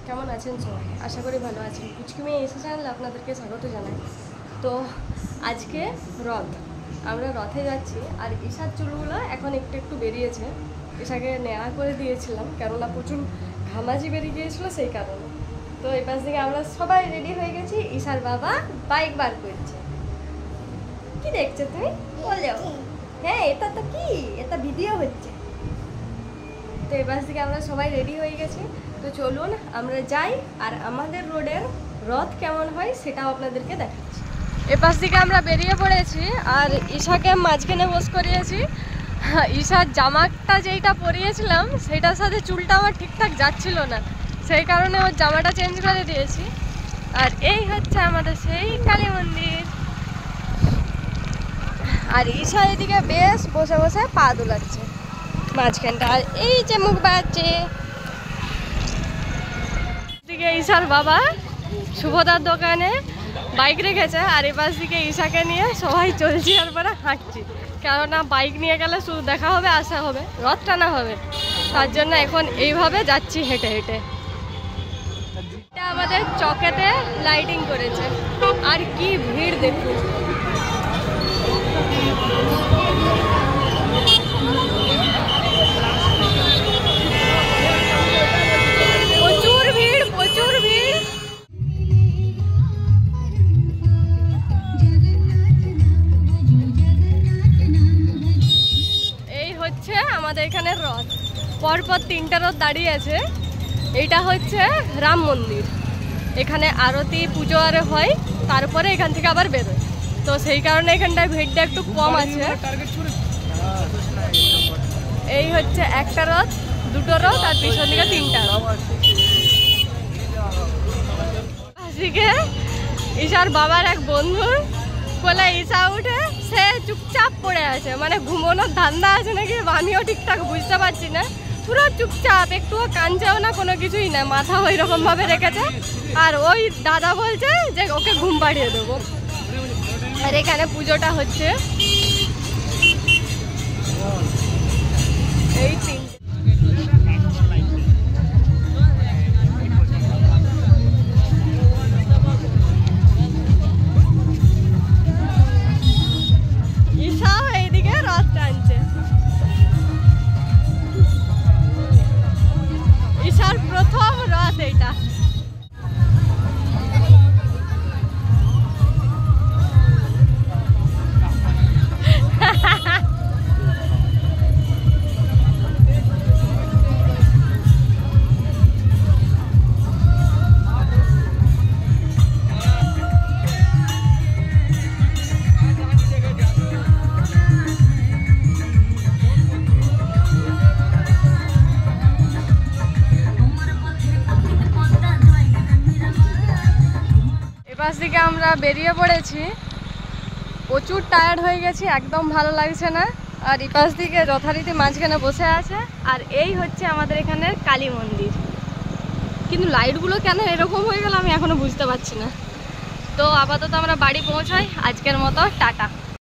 কেমন আছেন সবাই? আশা করি ভালো আছেন। পুচকি মেয়ে এসে চ্যানেলে আপনাদেরকে স্বাগত জানাই। তো আজকে রথ, আমরা রথে যাচ্ছি। আর ঈশার চুলগুলো এখন একটু একটু বেরিয়েছে। ঈশাকে নেড়া করে দিয়েছিলাম, কেননা প্রচুর ঘামাজি বেরিয়ে গিয়েছিলো, সেই কারণে। তো এই পাশ থেকে আমরা সবাই রেডি হয়ে গেছি। ঈশার বাবা বাইক বার করছে। কি দেখছো তুমি? বলো। হ্যাঁ, এটা তো কি, এটা ভিডিও হচ্ছে। তো এই পাশ থেকে আমরা সবাই রেডি হয়ে গেছি। তো চলুন আমরা যাই, আর আমাদের রোডের রথ কেমন হয় সেটাও আপনাদেরকে দেখাচ্ছি। এ পাশ থেকে আমরা বেরিয়ে পড়েছি, আর ঈশাকে মাঝখানে বস করিয়েছি। ঈশার জামাটা যেইটা পরিয়েছিলাম সেটার সাথে চুলটা আমার ঠিকঠাক যাচ্ছিল না, সেই কারণে ওর জামাটা চেঞ্জ করে দিয়েছি। আর এই হচ্ছে আমাদের সেই কালী মন্দির। আর ঈশা এদিকে বেশ বসে বসে পা দুলাচ্ছে মাঝখানটা, আর এই যে মুখ বাজছে। দিকে ঈশার বাবা শুভদার দোকানে বাইক রেখেছে, আর এপাশ দিকে ঈশাকে নিয়ে সবাই চলছি, আর পরে হাঁটছি। কেননা বাইক নিয়ে গেলে শুধু দেখা হবে, আসা হবে, রথ টানা হবে, তার জন্য এখন এইভাবে যাচ্ছি হেঁটে হেঁটে। এটা আমাদের চকেতে লাইটিং করেছে, আর কি ভিড় দেখুন। প্রচুর ভিড়, প্রচুর ভিড়। এই হচ্ছে আমাদের এখানে রথ, পরপর 3টা রথ দাঁড়িয়ে আছে। এইটা হচ্ছে রাম মন্দির, এখানে আরতি পুজো আর হয়, তারপরে এখান থেকে আবার বেরোয়। তো সেই কারণে এখানটায় ভিড়টা একটু কম আছে। এই হচ্ছে একটা রথ, 2টো রথ, আর পিছন দিকে 3টা রথ। আজকে ঈশার বাবার এক বন্ধুর কোলে ঈশা উঠে সে চুপচাপ পড়ে আছে, মানে ঘুমানোর ধান্দা আছে নাকি আমিও ঠিকঠাক বুঝতে পারছি না। পুরো চুপচাপ, একটুও কাঁদছেও না, কোনো কিছুই না, মাথা ওই রকম ভাবে রেখেছে। আর ওই দাদা বলছে যে ওকে ঘুম পাড়িয়ে দেবো। আর এখানে পুজোটা হচ্ছে। এই 3 ঈশা এইদিকে রথ টানছে। ঈশার প্রথম রথ এইটা। পাশ থেকে আমরা বেরিয়ে পড়েছি, প্রচুর টায়ার্ড হয়ে গেছি, একদম ভালো লাগছে না। আর এই পাশ দিকে যথারীতি মাঝখানে বসে আছে। আর এই হচ্ছে আমাদের এখানের কালী মন্দির, কিন্তু লাইটগুলো কেন এরকম হয়ে গেল আমি এখনো বুঝতে পারছি না। তো আপাতত আমরা বাড়ি পৌঁছাই, আজকের মতো টাটা।